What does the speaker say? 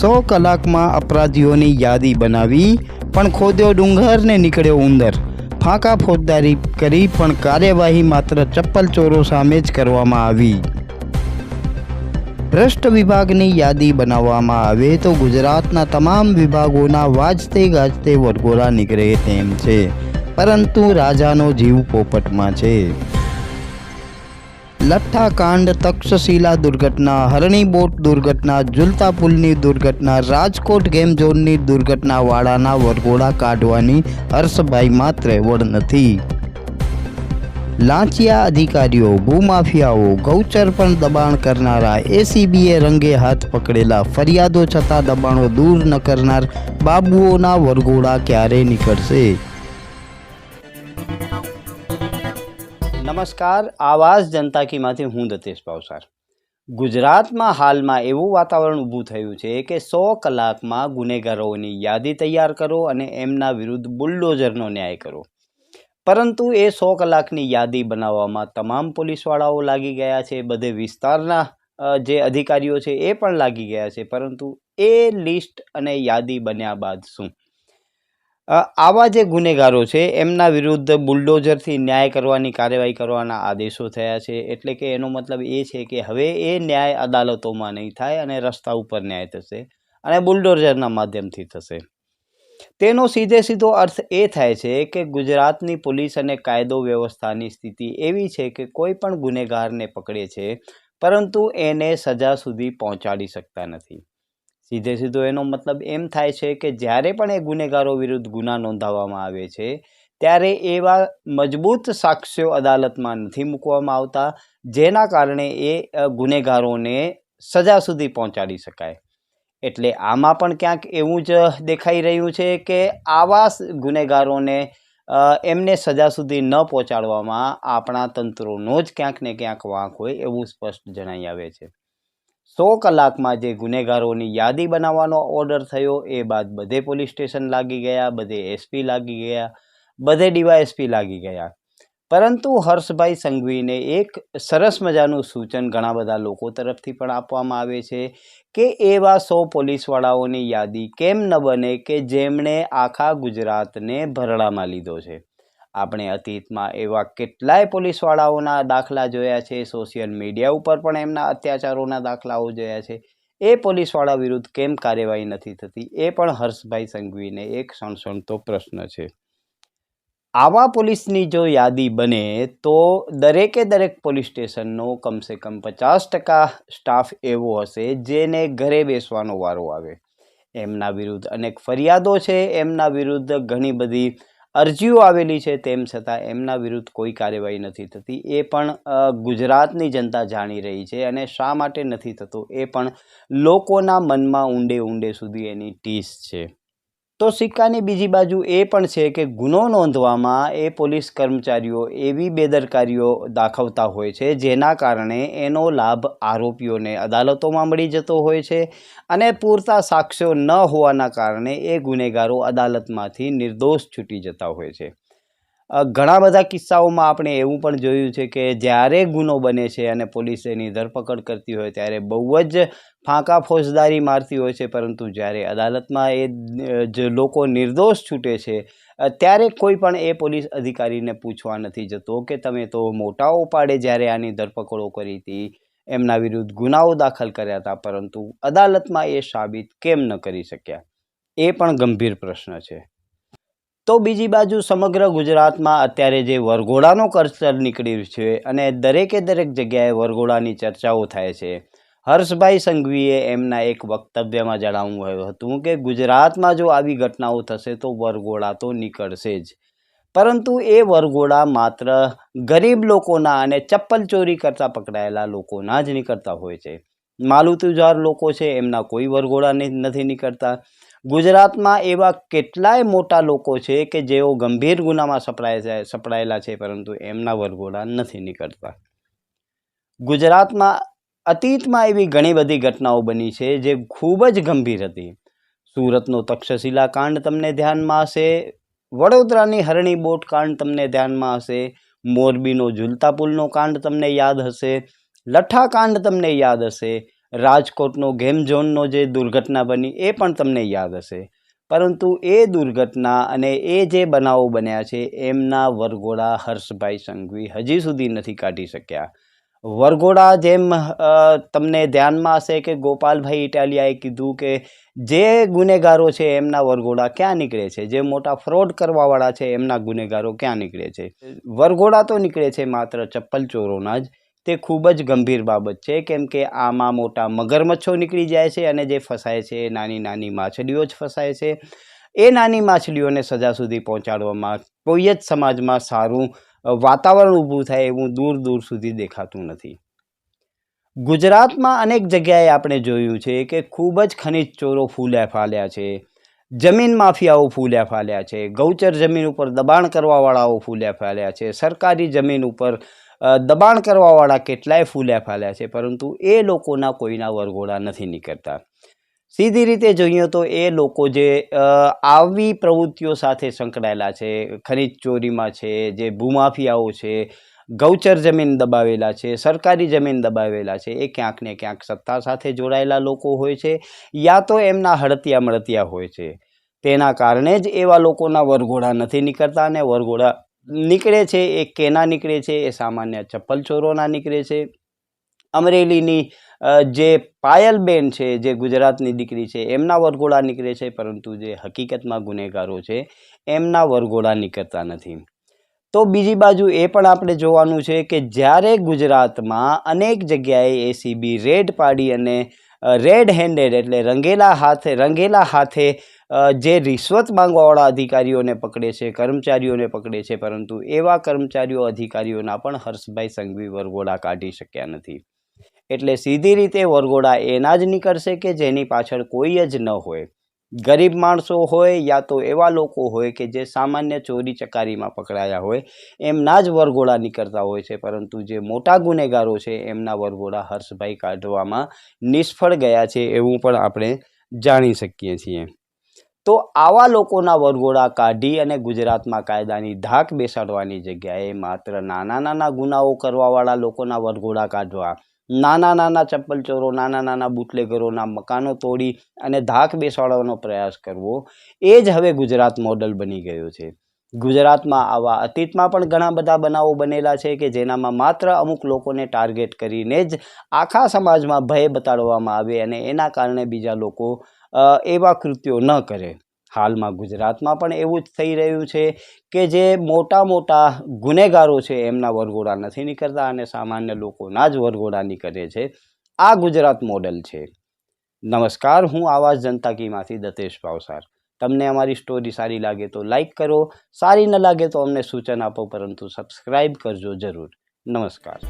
100 કલાકમાં અપરાધીઓની યાદી બનાવી પણ ખોદ્યો ડુંગર ને નીકળ્યો ઉંદર। ફાંકા ફોજદારી કરી પણ કાર્યવાહી માત્ર ચપ્પલ ચોરો સામે જ કરવામાં આવી। ભ્રષ્ટ વિભાગની યાદી બનાવવામાં આવે તો ગુજરાતના તમામ વિભાગોના વાજતે ગાજતે વરઘોડા નીકળે તેમ છે, પરંતુ રાજાનો જીવ પોપટમાં છે। લઠ્ઠાકાંડ, તક્ષશિલા દુર્ઘટના, હરણી બોટ દુર્ઘટના, ઝુલતા પુલની દુર્ઘટના, રાજકોટ ગેમ ઝોનની દુર્ઘટનાવાળાના વરઘોડા કાઢવાની હર્ષભાઈ માત્ર વડ નથી। લાંચિયા અધિકારીઓ, ભૂમાફિયાઓ, ગૌચર પર દબાણ કરનારા એસીબીએ રંગે હાથ પકડેલા, ફરિયાદો છતાં દબાણો દૂર ન કરનાર બાબુઓના વરઘોડા ક્યારે નીકળશે? નમસ્કાર, આવાજ જનતા કીમાંથી હું દતેશ ભાવસાર। ગુજરાતમાં હાલમાં એવું વાતાવરણ ઊભું થયું છે કે 100 કલાકમાં ગુનેગારોની યાદી તૈયાર કરો અને એમના વિરુદ્ધ બુલડોઝરનો ન્યાય કરો। પરંતુ એ 100 કલાકની યાદી બનાવવામાં તમામ પોલીસવાળાઓ લાગી ગયા છે, બધે વિસ્તારના જે અધિકારીઓ છે એ પણ લાગી ગયા છે, પરંતુ એ લિસ્ટ અને યાદી બન્યા બાદ શું? આવા જે ગુનેગારો છે એમના વિરુદ્ધ બુલડોઝરથી ન્યાય કરવાની કાર્યવાહી કરવાના આદેશો થયા છે। એટલે કે એનો મતલબ એ છે કે હવે એ ન્યાય અદાલતોમાં નહીં થાય અને રસ્તા ઉપર ન્યાય થશે અને બુલડોઝરના માધ્યમથી થશે। તેનો સીધો અર્થ એ થાય છે કે ગુજરાતની પોલીસ અને કાયદો વ્યવસ્થાની સ્થિતિ એવી છે કે કોઈ પણ ગુનેગારને પકડે છે પરંતુ એને સજા સુધી પહોંચાડી શકતા નથી। સીધો એનો મતલબ એમ થાય છે કે જ્યારે પણ એ ગુનેગારો વિરુદ્ધ ગુના નોંધાવવામાં આવે છે ત્યારે એવા મજબૂત સાક્ષ્યો અદાલતમાં નથી મૂકવામાં આવતા જેના કારણે એ ગુનેગારોને સજા સુધી પહોંચાડી શકાય। એટલે આમાં પણ ક્યાંક એવું જ દેખાઈ રહ્યું છે કે આવા ગુનેગારોને એમને સજા સુધી ન પહોંચાડવામાં આપણા તંત્રોનો જ ક્યાંક ને ક્યાંક વાંક હોય એવું સ્પષ્ટ જણાઈ આવે છે। 100 કલાકમાં જે ગુનેગારોની યાદી બનાવવાનો ઓર્ડર થયો એ બાદ બધે પોલીસ સ્ટેશન લાગી ગયા, બધે એસપી લાગી ગયા, બધે ડીવાયએસપી લાગી ગયા। પરંતુ હર્ષભાઈ સંઘવીને એક સરસ મજાનું સૂચન ઘણા બધા લોકો તરફથી પણ આપવામાં આવે છે કે એવા 100 પોલીસવાળાઓની યાદી કેમ ન બને કે જેમણે આખા ગુજરાતને ભરડામાં લીધો છે। આપણે અતીતમાં એવા કેટલાય પોલીસવાળાઓના દાખલા જોયા છે, સોશિયલ મીડિયા ઉપર પણ એમના અત્યાચારોના દાખલાઓ જોયા છે। એ પોલીસવાળા વિરુદ્ધ કેમ કાર્યવાહી નથી થતી એ પણ હર્ષભાઈ સંઘવીને એક સણસણતો પ્રશ્ન છે। આવા પોલીસની જો યાદી બને તો દરેક પોલીસ સ્ટેશનનો કમસે કમ 50% સ્ટાફ એવો હશે જેને ઘરે બેસવાનો વારો આવે। એમના વિરુદ્ધ અનેક ફરિયાદો છે, એમના વિરુદ્ધ ઘણી બધી અરજીઓ આવેલી છે, તેમ છતાં એમના વિરુદ્ધ કોઈ કાર્યવાહી નથી થતી એ પણ ગુજરાતની જનતા જાણી રહી છે અને શા માટે નથી થતો એ પણ લોકોના મનમાં ઊંડે સુધી એની ટીસ છે। તો સિક્કાની બીજી બાજુ એ પણ છે કે ગુનો નોંધવામાં એ પોલીસ કર્મચારીઓ એવી બેદરકારીઓ દાખવતા હોય છે જેના કારણે એનો લાભ આરોપીઓને અદાલતોમાં મળી જતો હોય છે અને પૂરતા સાક્ષ્યો ન હોવાના કારણે એ ગુનેગારો અદાલતમાંથી નિર્દોષ છૂટી જતા હોય છે। ઘણા બધા કિસ્સાઓમાં આપણે એવું પણ જોયું છે કે જ્યારે ગુનો બને છે અને પોલીસ એની ધરપકડ કરતી હોય ત્યારે બહુ જ ફાંકા ફોજદારી મારતી હોય છે, પરંતુ જ્યારે અદાલતમાં એ જે લોકો નિર્દોષ છૂટે છે ત્યારે કોઈ પણ એ પોલીસ અધિકારીને પૂછવા નથી જતો કે તમે તો મોટાઓ પાડે જ્યારે આની ધરપકડો કરી હતી, એમના વિરુદ્ધ ગુનાઓ દાખલ કર્યા હતા, પરંતુ અદાલતમાં એ સાબિત કેમ ન કરી શક્યા? એ પણ ગંભીર પ્રશ્ન છે। તો બીજી બાજુ સમગ્ર ગુજરાતમાં અત્યારે જે વરઘોડાનો કલ્ચર નીકળ્યું છે અને દરેક જગ્યાએ વરઘોડાની ચર્ચાઓ થાય છે। હર્ષભાઈ સંઘવીએ એમના એક વક્તવ્યમાં જણાવ્યું હતું કે ગુજરાતમાં જો આવી ઘટનાઓ થશે તો વરઘોડા તો નીકળશે જ, પરંતુ એ વરઘોડા માત્ર ગરીબ લોકોના અને ચપ્પલ ચોરી કરતા પકડાયેલા લોકોના જ નીકળતા હોય છે। માલુતુજાર લોકો છે એમના કોઈ વરઘોડા નથી નીકળતા। ગુજરાતમાં એવા કેટલાય મોટા લોકો છે કે જેઓ ગંભીર ગુનામાં સપડાયેલા છે પરંતુ એમના વરઘોડા નથી નીકળતા। ગુજરાતમાં અતીતમાં એવી ઘણી બધી ઘટનાઓ બની છે જે ખૂબ જ ગંભીર હતી। સુરતનો તક્ષશિલા કાંડ તમને ધ્યાનમાં હશે, વડોદરાની હરણી બોટ કાંડ તમને ધ્યાનમાં હશે, મોરબીનો ઝુલતા પુલનો કાંડ તમને યાદ હશે, લઠ્ઠા કાંડ તમને યાદ હશે, રાજકોટનો ગેમ ઝોનનો જે દુર્ઘટના બની એ પણ તમને યાદ હશે, પરંતુ એ દુર્ઘટના અને એ જે બનાવો બન્યા છે એમના વરઘોડા હર્ષભાઈ સંઘવી હજી સુધી નથી કાઢી શક્યા. વરઘોડા જેમ તમને ધ્યાનમાં હશે કે ગોપાલભાઈ ઇટાલિયાએ કીધું કે જે ગુનેગારો છે એમના વરઘોડા ક્યાં નીકળે છે, જે મોટા ફ્રોડ કરવાવાળા છે એમના ગુનેગારો ક્યાં નીકળે છે. વરઘોડા તો નીકળે છે માત્ર ચપ્પલ ચોરોના જ. તે ખૂબ જ ગંભીર બાબત છે, કેમ કે આમાં મોટા મગરમચ્છો નીકળી જાય છે અને જે ફસાય છે એ નાની નાની માછલીઓ જ ફસાય છે. એ નાની માછલીઓને સજા સુધી પહોંચાડવામાં કોઈ જ સમાજમાં સારું વાતાવરણ ઊભું થાય એવું દૂર દૂર સુધી દેખાતું નથી. ગુજરાતમાં અનેક જગ્યાએ આપણે જોયું છે કે ખૂબ જ ખનિજ ચોરો ફૂલ્યા ફાલ્યા છે, જમીન માફિયાઓ ફૂલ્યા ફાલ્યા છે, ગૌચર જમીન ઉપર દબાણ કરવાવાળાઓ ફૂલ્યા ફાલ્યા છે, સરકારી જમીન ઉપર દબાણ કરવાવાળા કેટલાય ફૂલ્યા ફાલ્યા છે, પરંતુ એ લોકોના કોઈના વરઘોડા નથી નીકળતા. સીધી રીતે જોઈએ તો એ લોકો જે આવી પ્રવૃત્તિઓ સાથે સંકળાયેલા છે, ખનિજ ચોરીમાં છે, જે ભૂમાફિયાઓ છે, ગૌચર જમીન દબાવેલા છે, સરકારી જમીન દબાવેલા છે, એ ક્યાંક ને ક્યાંક સત્તા સાથે જોડાયેલા લોકો હોય છે, યા તો એમના હળતિયા મળતિયા હોય છે. તેના કારણે જ એવા લોકોના વરઘોડા નથી નીકળતા, અને વરઘોડા નીકળે છે એ કેના નીકળે છે, એ સામાન્ય ચપ્પલ ચોરોના નીકળે છે. અમરેલીની જે પાયલબેન છે, જે ગુજરાતની દીકરી છે, એમના વરઘોડા નીકળે છે, પરંતુ જે હકીકતમાં ગુનેગારો છે એમના વરઘોડા નીકળતા નથી. તો બીજી બાજુ એ પણ આપણે જોવાનું છે કે જ્યારે ગુજરાતમાં અનેક જગ્યાએ એસીબી રેડ પાડી અને રેડ હેન્ડેડ એટલે રંગેલા હાથે જે રિશ્વત માંગવાવાળા અધિકારીઓને પકડે છે, કર્મચારીઓને પકડે છે, પરંતુ એવા કર્મચારીઓ અધિકારીઓના પણ હર્ષભાઈ સંઘવી વરઘોડા કાઢી શક્યા નથી. એટલે સીધી રીતે વરઘોડા એના જ નીકળશે કે જેની પાછળ કોઈ જ ન હોય. ગરીબ માણસો હોય યા તો એવા લોકો હોય કે જે સામાન્ય ચોરી ચકારીમાં પકડાયા હોય, એમના જ વરઘોડા નીકળતા હોય છે, પરંતુ જે મોટા ગુનેગારો છે એમના વરઘોડા હર્ષભાઈ કાઢવામાં નિષ્ફળ ગયા છે એવું પણ આપણે જાણી શકીએ છીએ. તો આવા લોકોના વરઘોડા કાઢી અને ગુજરાતમાં કાયદાની ધાક બેસાડવાની જગ્યાએ માત્ર નાના નાના ગુનાઓ કરવાવાળા લોકોના વરઘોડા કાઢવા, નાના નાના ચપ્પલ ચોરો, નાના નાના બુટલેગરોના મકાનો તોડી અને ધાક બેસાડવાનો પ્રયાસ કરવો, એ જ હવે ગુજરાત મોડલ બની ગયો છે. ગુજરાતમાં આવા અતીતમાં પણ ઘણા બધા બનાવો બનેલા છે કે જેનામાં માત્ર અમુક લોકોને ટાર્ગેટ કરીને જ આખા સમાજમાં ભય બતાડવામાં આવે અને એના કારણે બીજા લોકો એવા કૃત્યો ન કરે. હાલમાં ગુજરાતમાં પણ એવું જ થઈ રહ્યું છે કે જે મોટા મોટા ગુનેગારો છે એમના વરઘોડા નથી નીકળતા અને સામાન્ય લોકોના જ વરઘોડા નીકળે છે. આ ગુજરાત મોડલ છે. નમસ્કાર, હું આવાજ જનતા કીમાંથી દતેશ ભાવસાર. તમને અમારી સ્ટોરી સારી લાગે તો લાઈક કરો, સારી ન લાગે તો અમને સૂચન આપો, પરંતુ સબસ્ક્રાઈબ કરજો જરૂર. નમસ્કાર.